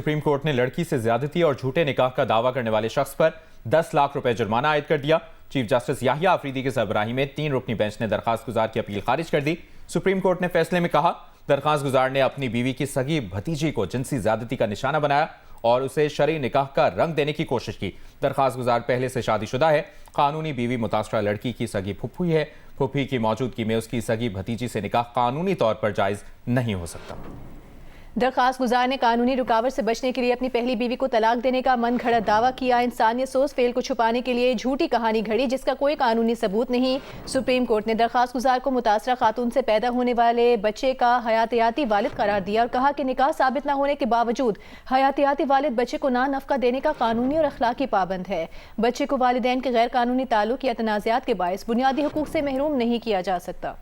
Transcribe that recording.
Supreme court ने लड़की से ज्यादती और झूठे निकाह का दावा करने वाले शख्स पर 10 लाख रुपए जुर्माना आयद कर दिया। चीफ जस्टिस याहिया अफरीदी की सरबराही में 3 रुकनी बेंच ने दरखास्त गुजार की अपील खारिज कर दी। सुप्रीम कोर्ट ने फैसले में कहा, दरखास्त गुजार ने अपनी बीवी की सगी भतीजी को जिनसी ज्यादती का निशाना बनाया और उसे शरई निकाह का रंग देने की कोशिश की। दरखास्त गुजार पहले से शादीशुदा है। कानूनी बीवी मुतासरा लड़की की सगी फुफ्फी है। फुफ्फी की मौजूदगी में उसकी सगी भतीजी से निकाह कानूनी तौर पर जायज नहीं हो सकता। दरखास्त गुजार ने कानूनी रुकावट से बचने के लिए अपनी पहली बीवी को तलाक देने का मन घड़त दावा किया। इंसानियत सोच फेल को छुपाने के लिए झूठी कहानी घड़ी जिसका कोई कानूनी सबूत नहीं। सुप्रीम कोर्ट ने दरखास्त गुजार को मुतासरा खातून से पैदा होने वाले बच्चे का हयातियाती वालिद करार दिया और कहा कि निकाह साबित न होने के बावजूद हयातियाती वालिद बच्चे को ना नफका देने का कानूनी और अखलाकी पाबंद है। बच्चे को वालिदैन के गैर कानूनी ताल्लुक या तनाज़ात के बायस बुनियादी हुकूक से महरूम नहीं किया जा सकता।